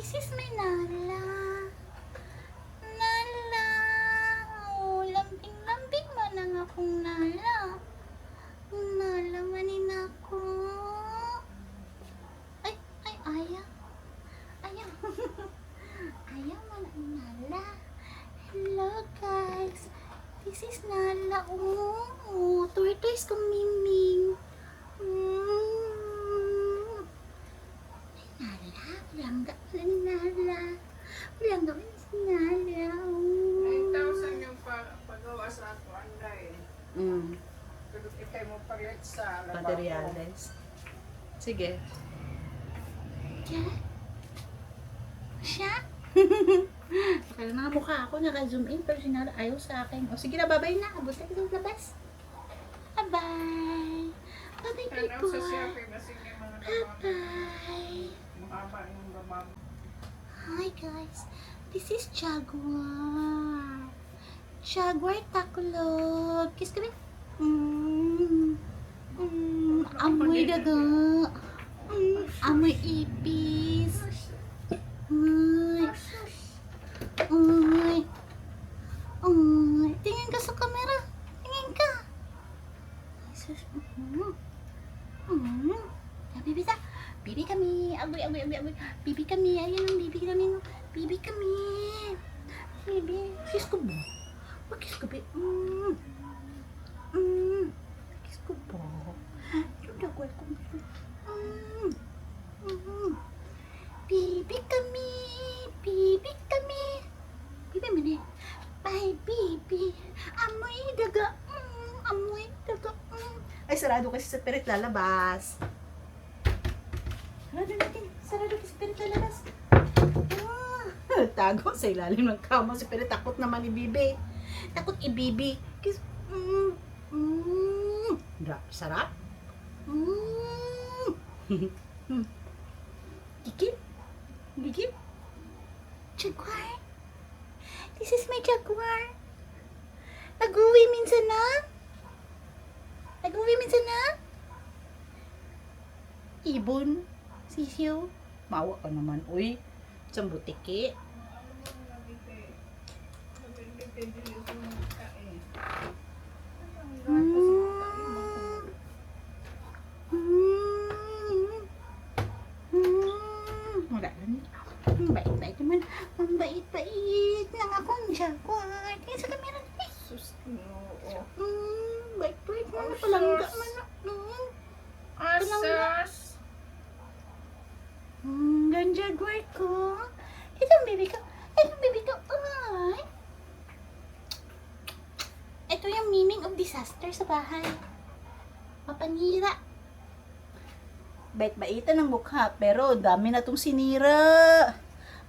This is my Nala. Nala. Oh, lambing-lambing man ang akong Nala. Nala manin ako. Ay, ayaw. Ayaw. Ayaw man ang Nala. Hello guys. This is Nala. Oh, tortoise kong Miming. Nala, langga pala ni Nala. Langga pala si Nala. 9,000 yung pagawa sa ato, Anday. Pero ikay mo palit sa lababo. Materials. Sige. Siya? Akala na mukha ako, naka-zoom in, pero si Nala ayaw sa akin. O sige na, babay na. Abot na sa labas. Bye-bye. Bye-bye, Kanaw people. sa shopping na sige mga Bye-bye. mahaba yung bababo. Hi guys, this is Jaguar. Jaguar takulog. Kiss kami. Amoy daga. Amoy ipis. Ay. Ay. Ay. Tingin ka sa camera. Tingin ka. Sus. Bibi ta. Bibi kami. Agoy. Bibi kami. Ayan ang bibi kami. Bibi kami. Bibi. Kiss ko ba? Kiss ko ba? Kiss ko ba? Sudah ko. Bibi kami. Bibi kami. Bibi mana? Bye, bibi. Amoy daga. Amoy daga. Ay, sarado kasi sa pirit lalabas. Sarado natin. Sarado kasi pero lalabas. Tago sa ilalim ng kama si pirit. Takot naman ni Bibi. Takot ibibi. Kiss. Sarap. Gigip? Gigip? Jaguar? This is my Jaguar. Nag-uwi minsan na? Nag-uwi minsan na? Ibon? Sisiyo? Mawa ka naman, uy. Isang butiki. Wala lang. Bait-bait naman. Ang bait-bait ng akong Jaguar. Tingnan sa camera. Ay, Sus, no. bait-bait mo. Oh, Palangga sus. man. Asas! Ang Jaguar ko. Ito ang baby ko. Ito ang baby ko. Ay. Ito yung meaning of disaster sa bahay. Mapanira. Bait-baitan ng mukha, pero dami na tong sinira.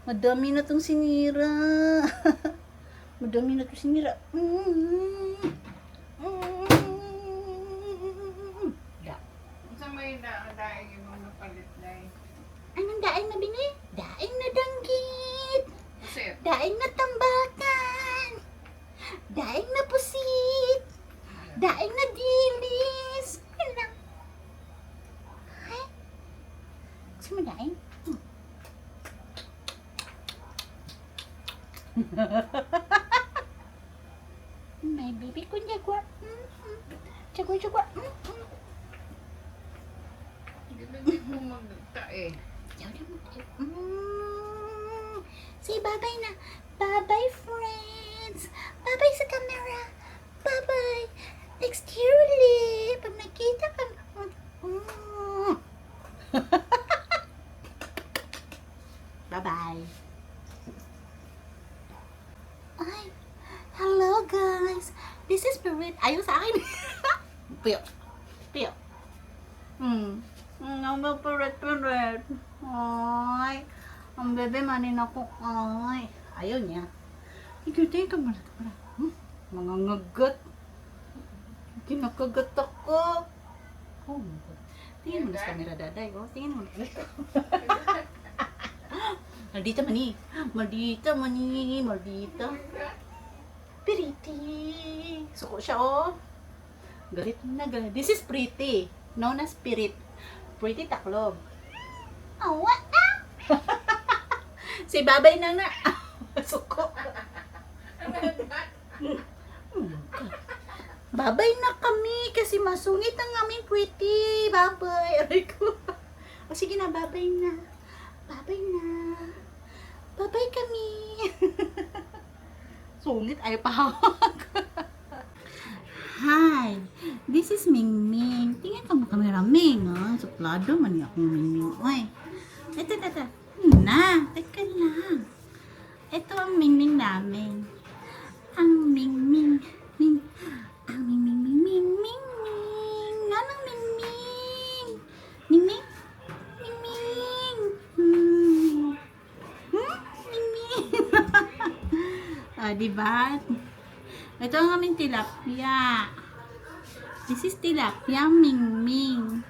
Madami na tong sinira. Madami na tong sinira. Da. Sa may daing yung mga palit na eh. Anong daing na bini? Daing na danggit. Kasi, Daing na tambakan. Daing na pusit. Daing na dilis. Ano lang? Ay? Gusto mo daing? My baby ko Jaguar. Jaguar. hindi ko magtae. Say bye-bye na. Bye-bye, friends. Bye-bye sa camera. Bye-bye. Next year ulit. Pag nakita ka. Bye-bye. Ay, hello guys. This is Spirit. Ayaw sa akin. Piyo. Piyo. Ang maparet-paret. Ay. Ang bebe manin ako. Ay. Ayaw niya. Ikutin ka muna. Mga ngagat. Kinakagat ako. Oh my God. Tingin mo na sa camera, daday. Oh, tingin mo na. Maldita mani. Maldita mani. Maldita. Pretty. Suko siya, oh. Galit na galit. This is Pretty. Known as Spirit. Pretty Taklog. Awa ah! Si babay na na. Suko. Babay na kami kasi masungit ang aming pretty. Babay. Aray ko. O sige na, babay na. Babay na. Babay kami. Sungit, ayaw pa hawak. Hi, this is Ming Ming. Tingnan ka mo kamera, Ming. Suplado man niya akong Ming Ming. Oy, ito. Na, teka lang. Ito ang Ming Ming namin. Ang Ming Ming. Ang Ming Ming Ming Ming Ming Ming. Anong Ming Ming? Ming Ming? Ming Ming. Ming Ming. Diba? Ito ang aming tilapia. This is tilapia, Ming Ming.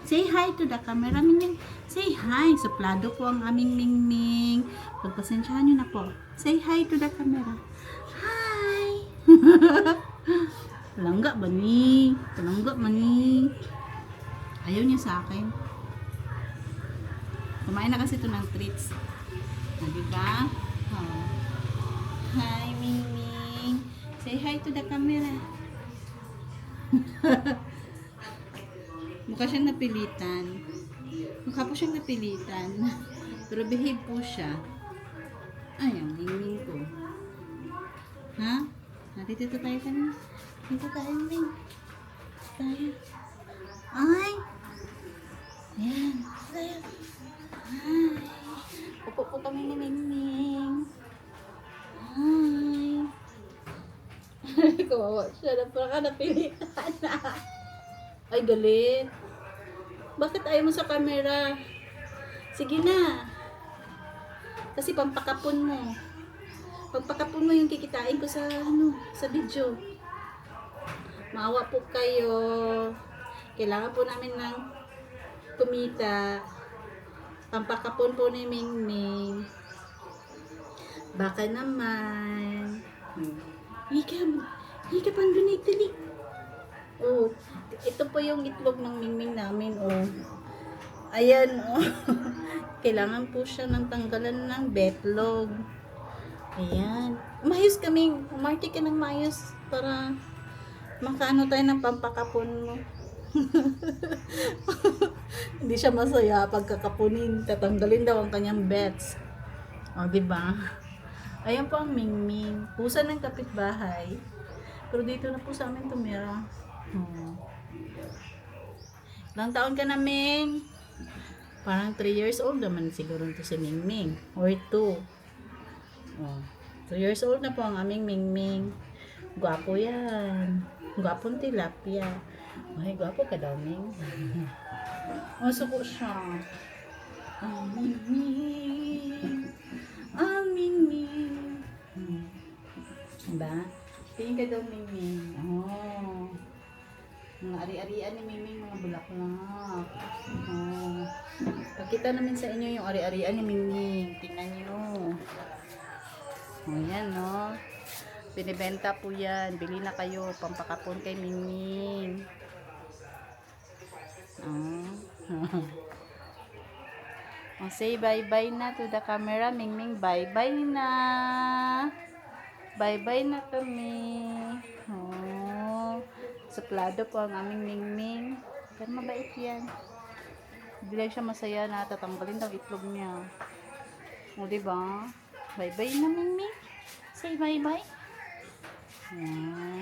Say hi to the camera, Ming Ming. Say hi. Suplado po ang aming Ming Ming. Pagpasensyahan nyo na po. Say hi to the camera. Hi. Palangga ba ni? Ayaw niya sa akin. Kumain na kasi ito ng treats. Diba? Oh. Hi, Ming Ming. Say hi to the camera. Mukha siyang napilitan. Pero behave po siya. Ay, ang Ming Ming ko. Ha? Dito tayo kanina. Dito tayo, Ming. Tayo. Ay! Yan. Tayo. Hi. Upo po kami ni Ming Ming. Hi. Kawawa siya. Napilitan na. Ay, galit. Bakit ayaw mo sa camera? Sige na. Kasi pampakapon mo. Pampakapon mo yung kikitain ko sa video. Maawa po kayo. Kailangan po namin ng kumita. Pampakapon po ni Ming Ming. Baka naman. Hika pang dunay-talik. Oh, ito po yung itlog ng Ming Ming namin, oh. Ayan, oh. Kailangan po siya ng tanggalan ng betlog. Ayan. Mayos kami. Umarte ka ng mayos para makaano tayo ng pampakapon mo. Hindi siya masaya pagkakapunin. Tatanggalin daw ang kanyang bets. O, diba? Ayan po ang Ming Ming. Pusa ng kapitbahay. Pero dito na po sa amin tumira. Ilang taon ka na, Ming? Parang 3 years old naman siguro ito si Ming Ming. Or 2. 2 years old na po ang aming Ming Ming. Gwapo yan. Gwapong tilapia. Ay, gwapo ka daw, Ming. Suko siya. Ang Ming Ming. Ang Ming Ming. Diba? Tingin ka daw, Ming Ming. Oh. Mga ari-arian ni Ming Ming, mga bulaklak. Oh. Pagkita namin sa inyo yung ari-arian ni Ming Ming. Tingnan nyo. Oh, yan, no? Binibenta po yan. Bili na kayo. Pampakapon kay Ming Ming. Oh. Say bye-bye na to the camera. Ming Ming, bye-bye na. Bye-bye na kami. Oh. Suplado po ang aming Ming Ming. Pero mabait yan. Hindi lang siya masaya na tatanggalin daw itlog niya. O, diba? Bye-bye na, Ming Ming. Say bye-bye. Yan.